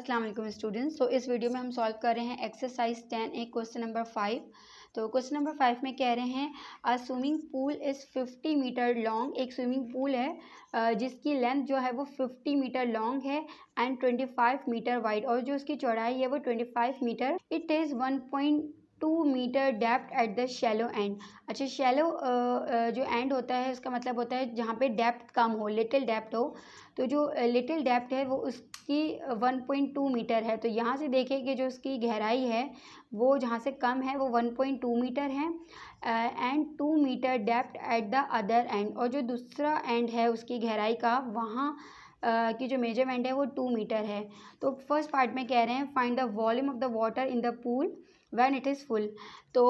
अस्सलाम वालेकुम स्टूडेंट्स। तो इस वीडियो में हम सॉल्व कर रहे हैं एक्सरसाइज 10A क्वेश्चन नंबर 5। तो क्वेश्चन नंबर 5 में कह रहे हैं a swimming pool is 50 metre long. एक स्विमिंग पूल है जिसकी लेंथ जो है वो 50 मीटर लॉन्ग है एंड 25 मीटर वाइड, और जो उसकी चौड़ाई है वो 25 metre. It is 1.2 metre depth at the shallow end. अच्छा, शैलो जो एंड होता है उसका मतलब होता है जहाँ पे डेप्थ कम हो, लिटिल डेप्थ हो। तो जो लिटिल डेप्थ है वो उसकी 1.2 मीटर है। तो यहाँ से देखें कि जो उसकी गहराई है वो जहाँ से कम है वो 1.2 मीटर है and 2 metre depth at the other end. और जो दूसरा एंड है उसकी गहराई का, वहाँ की जो मेजरमेंट है वो 2 मीटर है। तो फर्स्ट पार्ट में कह रहे हैं find the volume of the water in the pool when it is full. तो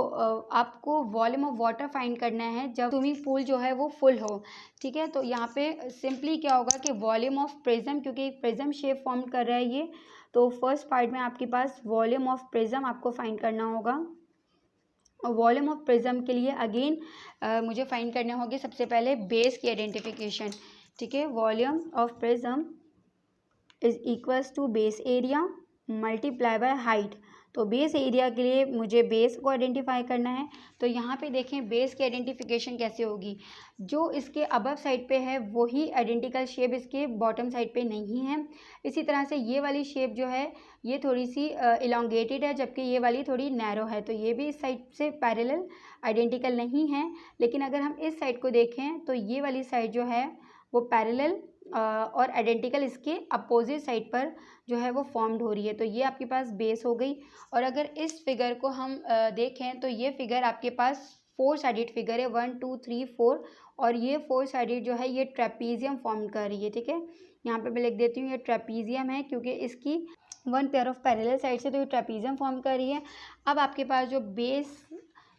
आपको वॉल्यूम ऑफ वाटर फाइंड करना है जब स्विमिंग पूल जो है वो फुल हो। ठीक है, तो यहाँ पे सिंपली क्या होगा कि वॉल्यूम ऑफ प्रिज्म, क्योंकि एक प्रिज्म शेप फॉर्म कर रहा है ये, तो फर्स्ट पार्ट में आपके पास वॉल्यूम ऑफ प्रिज्म आपको फाइंड करना होगा। और वॉल्यूम ऑफ प्रिज्म के लिए अगेन मुझे फाइंड करने होगी सबसे पहले बेस की आइडेंटिफिकेशन। ठीक है, volume of prism is equals to base area multiply by height. तो बेस एरिया के लिए मुझे बेस को आइडेंटिफाई करना है। तो यहाँ पे देखें बेस की आइडेंटिफिकेशन कैसे होगी। जो इसके अबव साइड पे है वही आइडेंटिकल शेप इसके बॉटम साइड पे नहीं है। इसी तरह से ये वाली शेप जो है ये थोड़ी सी इलोंगेटेड है, जबकि ये वाली थोड़ी नैरो है। तो ये भी इस साइड से पैरेलल आइडेंटिकल नहीं है। लेकिन अगर हम इस साइड को देखें तो ये वाली साइड जो है वो पैरेलल और आइडेंटिकल इसके अपोजिट साइड पर जो है वो फॉर्म्ड हो रही है। तो ये आपके पास बेस हो गई। और अगर इस फिगर को हम देखें तो ये फिगर आपके पास 4 साइडेड फिगर है, 1 2 3 4। और ये 4 साइडेड जो है ये ट्रेपीजियम फॉर्म कर रही है। ठीक है, यहाँ पे मैं लिख देती हूँ ये ट्रेपीजियम है, क्योंकि इसकी 1 पेयर ऑफ पैरेलल साइड से तो ये ट्रेपीजियम फॉर्म कर रही है। अब आपके पास जो बेस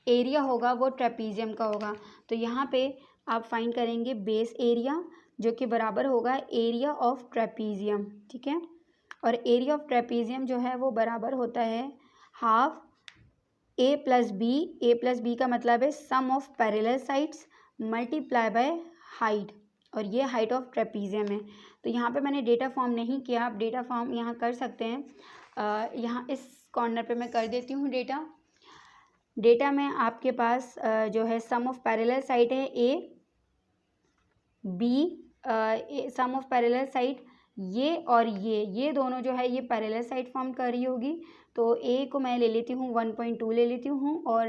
एरिया होगा वो ट्रेपीजियम का होगा। तो यहाँ पे आप फाइंड करेंगे बेस एरिया, जो कि बराबर होगा एरिया ऑफ ट्रेपीजियम। ठीक है, और एरिया ऑफ ट्रेपीजियम जो है वो बराबर होता है half A plus B. A plus B का मतलब है sum of parallel sides multiply by height, और ये हाइट ऑफ ट्रेपीजियम है। तो यहाँ पे मैंने डेटा फॉर्म नहीं किया, आप डेटा फॉर्म यहाँ कर सकते हैं। यहाँ इस कॉर्नर पे मैं कर देती हूँ डेटा में आपके पास जो है सम ऑफ पैरेलल साइड है A, B sum of parallel side ये, और ये दोनों जो है ये पैरेलल साइड फॉर्म कर रही होगी। तो ए को मैं ले लेती हूँ 1.2 ले लेती हूँ, और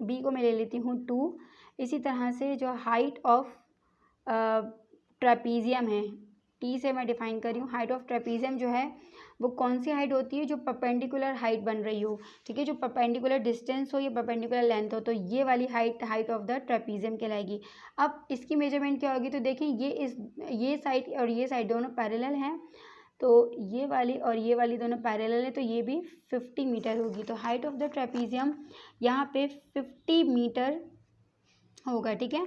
बी को मैं ले लेती हूँ 2। इसी तरह से जो हाइट ऑफ ट्रेपीजियम है, टी से मैं डिफाइन कर रही हूँ। हाइट ऑफ ट्रेपीजियम जो है वो कौन सी हाइट होती है, जो परपेंडिकुलर हाइट बन रही हो। ठीक है, जो परपेंडिकुलर डिस्टेंस हो या परपेंडिकुलर लेंथ हो, तो ये वाली हाइट ऑफ द ट्रेपीजियम कहलाएगी। अब इसकी मेजरमेंट क्या होगी, तो देखें ये साइड और ये साइड दोनों पैरेलल हैं। तो ये वाली दोनों पैरेलल है, तो ये भी 50 मीटर होगी। तो हाइट ऑफ द ट्रेपीजियम यहाँ पे 50 मीटर होगा। ठीक है,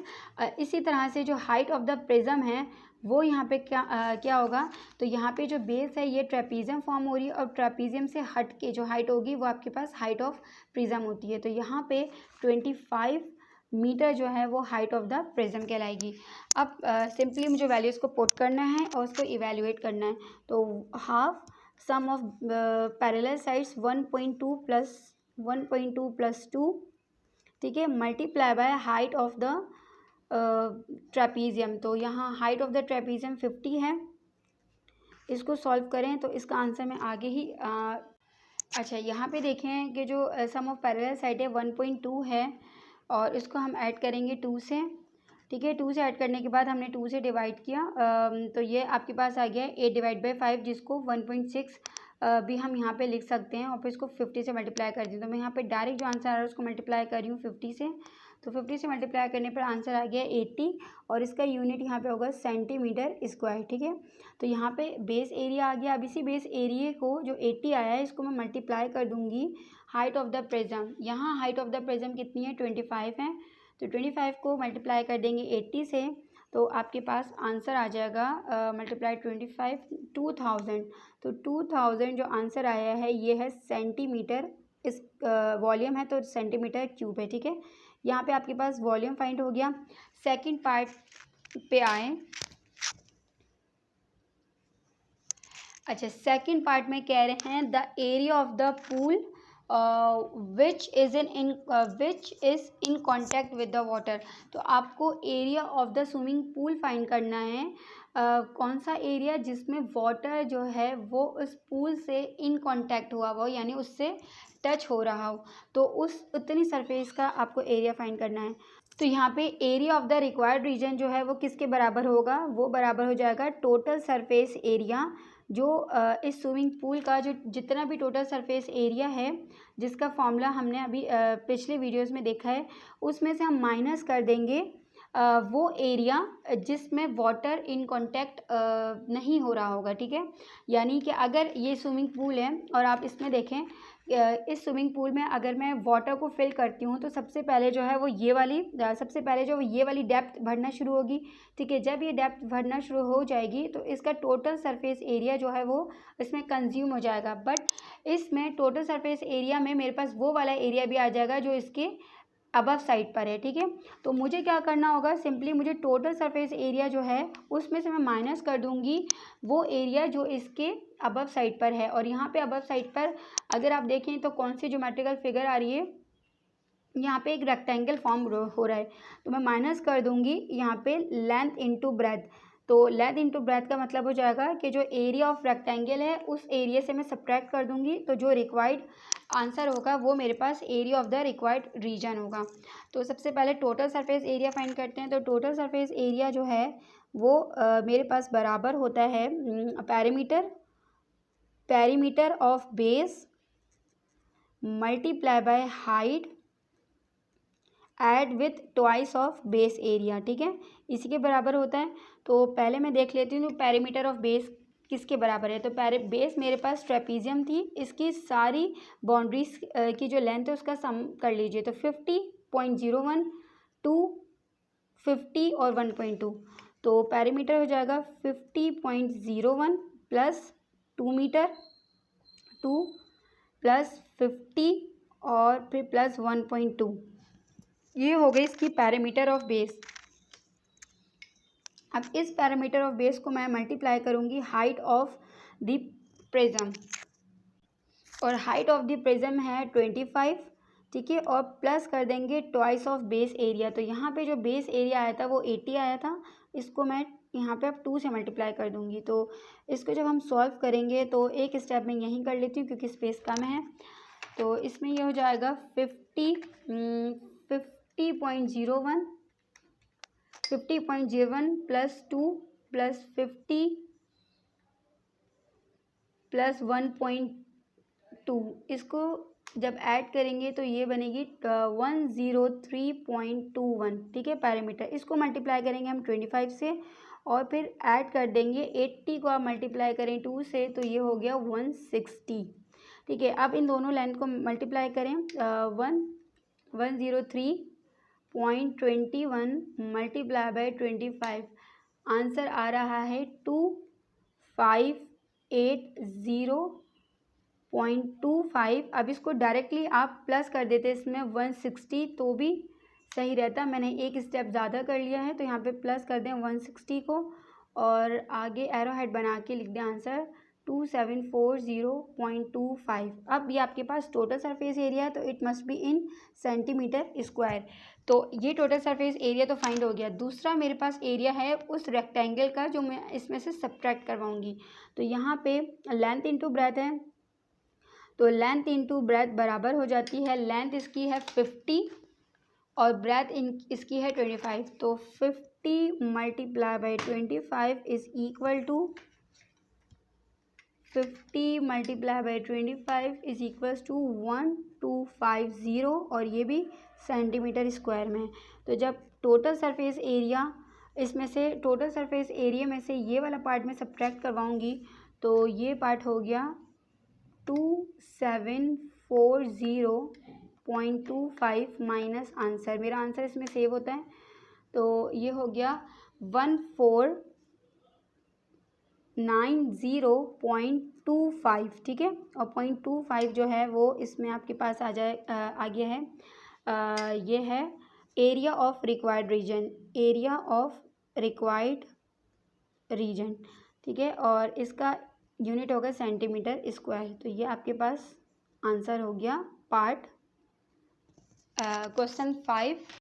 इसी तरह से जो हाइट ऑफ द प्रिज्म है वो यहाँ पे क्या होगा, तो यहाँ पे जो बेस है ये ट्रेपीजियम फॉर्म हो रही है, और ट्रेपीजियम से हट के जो हाइट होगी वो आपके पास हाइट ऑफ प्रिज्म होती है। तो यहाँ पे 25 मीटर जो है वो हाइट ऑफ द प्रिज्म कहलाएगी। अब सिंपली मुझे वैल्यूज़ को पुट करना है और उसको इवेल्युएट करना है। तो half sum of parallel sides 1.2 plus 2, ठीक है, multiply by height of the trapezium. तो यहाँ हाइट ऑफ द ट्रेपीजियम 50 है। इसको सॉल्व करें तो इसका आंसर मैं आगे ही अच्छा, यहाँ पे देखें कि जो सम ऑफ पैरेलल साइड है 1.2 है, और इसको हम ऐड करेंगे 2 से। ठीक है, 2 से ऐड करने के बाद हमने 2 से डिवाइड किया, तो ये आपके पास आ गया 8/5, जिसको 1.6 भी हम यहाँ पे लिख सकते हैं, और फिर इसको 50 से मल्टीप्लाई कर दें। तो मैं यहाँ पे डायरेक्ट जो आंसर आ रहा है उसको मल्टीप्लाई कर रही हूँ 50 से। तो 50 से मल्टीप्लाई करने पर आंसर आ गया 80, और इसका यूनिट यहाँ पे होगा सेंटीमीटर स्क्वायर। ठीक है, तो यहाँ पे बेस एरिया आ गया। अब इसी बेस एरिया को जो 80 आया है इसको मैं मल्टीप्लाई कर दूँगी हाइट ऑफ द प्रिज्म। यहाँ हाइट ऑफ द प्रिज्म कितनी है, 25 है। तो 25 को मल्टीप्लाई कर देंगे 80 से, तो आपके पास आंसर आ जाएगा मल्टीप्लाई 25 2000। तो 2000 जो आंसर आया है ये है सेंटीमीटर। इस वॉल्यूम है तो सेंटीमीटर क्यूब है। ठीक है, यहाँ पे आपके पास वॉल्यूम फाइंड हो गया। सेकंड पार्ट पे आए। अच्छा, सेकंड पार्ट में कह रहे हैं the area of the pool which is in contact with the water. तो आपको area of the swimming pool find करना है। कौन सा एरिया जिसमें वाटर जो है वो उस पूल से इन कॉन्टैक्ट हुआ हो, यानी उससे टच हो रहा हो, तो उस उतनी सरफेस का आपको एरिया फाइंड करना है। तो यहाँ पे area of the required region जो है वो किसके बराबर होगा, वो बराबर हो जाएगा टोटल सरफेस एरिया, जो इस स्विमिंग पूल का जो जितना भी टोटल सरफेस एरिया है, जिसका फॉर्मूला हमने अभी पिछले वीडियोस में देखा है, उसमें से हम माइनस कर देंगे वो एरिया जिसमें वाटर इन कांटेक्ट नहीं हो रहा होगा। ठीक है, यानी कि अगर ये स्विमिंग पूल है और आप इसमें देखें, इस स्विमिंग पूल में अगर मैं वाटर को फिल करती हूँ तो सबसे पहले जो है वो ये वाली डेप्थ भरना शुरू होगी। ठीक है, जब ये डेप्थ भरना शुरू हो जाएगी तो इसका टोटल सरफेस एरिया जो है वो इसमें कंज्यूम हो जाएगा। बट इसमें टोटल सरफेस एरिया में मेरे पास वो वाला एरिया भी आ जाएगा जो इसके अबव साइड पर है। ठीक है, तो मुझे क्या करना होगा, सिंपली मुझे टोटल सरफेस एरिया जो है उसमें से मैं माइनस कर दूंगी वो एरिया जो इसके अबव साइड पर है। और यहाँ पे अबव साइड पर अगर आप देखें तो कौन सी ज्योमेट्रिकल फिगर आ रही है, यहाँ पे एक रेक्टेंगल फॉर्म हो रहा है, तो मैं माइनस कर दूंगी यहाँ पे लेंथ इनटू ब्रेथ। तो लेंथ इनटू ब्रेथ का मतलब हो जाएगा कि जो एरिया ऑफ रेक्टेंगल है उस एरिया से मैं सब्ट्रैक्ट कर दूंगी, तो जो रिक्वायर्ड आंसर होगा वो मेरे पास area of the required region होगा। तो सबसे पहले टोटल सरफेस एरिया फाइंड करते हैं। तो टोटल सरफेस एरिया जो है वो मेरे पास बराबर होता है perimeter of base multiply by height add with twice of base area. ठीक है, इसी के बराबर होता है। तो पहले मैं देख लेती हूँ पेरीमीटर ऑफ बेस किसके बराबर है। तो बेस मेरे पास ट्रेपीजियम थी, इसकी सारी बाउंड्रीज की जो लेंथ है उसका सम कर लीजिए। तो 50.01 टू 50 और 1.2, तो पेरीमीटर हो जाएगा 50.01 प्लस 2 मीटर, 2 प्लस 50 और फिर प्लस 1.2, ये हो गई इसकी पैरामीटर ऑफ बेस। अब इस पैरामीटर ऑफ बेस को मैं मल्टीप्लाई करूंगी हाइट ऑफ द प्रिज्म, और हाइट ऑफ द प्रिज्म है 25। ठीक है, और प्लस कर देंगे ट्वाइस ऑफ बेस एरिया। तो यहाँ पे जो बेस एरिया आया था वो 80 आया था, इसको मैं यहाँ पे अब 2 से मल्टीप्लाई कर दूंगी। तो इसको जब हम सॉल्व करेंगे तो एक स्टेप में यहीं कर लेती हूँ क्योंकि स्पेस कम है। तो इसमें ये हो जाएगा 50.01 प्लस 2 प्लस 50 प्लस 1.2, इसको जब ऐड करेंगे तो ये बनेगी 103.21। ठीक है, पैरामीटर, इसको मल्टीप्लाई करेंगे हम 25 से और फिर ऐड कर देंगे 80 को आप मल्टीप्लाई करें 2 से तो ये हो गया 160। ठीक है, अब इन दोनों लाइन को मल्टीप्लाई करें 103.21 मल्टीप्लाई बाय 25, आंसर आ रहा है 2580.25। अब इसको डायरेक्टली आप प्लस कर देते इसमें 160 तो भी सही रहता, मैंने एक स्टेप ज़्यादा कर लिया है तो यहाँ पे प्लस कर दें 160 को और आगे एरो हेड बना के लिख दें आंसर 2740.25। अब ये आपके पास टोटल सरफेस एरिया है तो it must be in centimetre square. तो ये टोटल सरफेस एरिया तो फाइंड हो गया। दूसरा मेरे पास एरिया है उस रेक्टेंगल का जो मैं इसमें से सब्ट्रैक्ट करवाऊंगी। तो यहाँ पे लेंथ इंटू ब्रेथ है, तो लेंथ इंटू ब्रेथ बराबर हो जाती है, लेंथ इसकी है 50 और ब्रेथ इसकी है 25। तो 50 multiply by 25 is equal to 50 multiply by 25 is equals to 1250 और ये भी सेंटीमीटर स्क्वायर में है। तो जब टोटल सरफेस एरिया में से ये वाला पार्ट में सब्ट्रैक्ट करवाऊंगी तो ये पार्ट हो गया 2740.25 माइनस आंसर, मेरा आंसर इसमें सेव होता है तो ये हो गया 1490.25। ठीक है, और 0.25 जो है वो इसमें आपके पास आ गया है। ये है एरिया ऑफ रिक्वायर्ड रीजन। ठीक है, और इसका यूनिट होगा सेंटीमीटर स्क्वायर। तो ये आपके पास आंसर हो गया पार्ट। क्वेश्चन 5,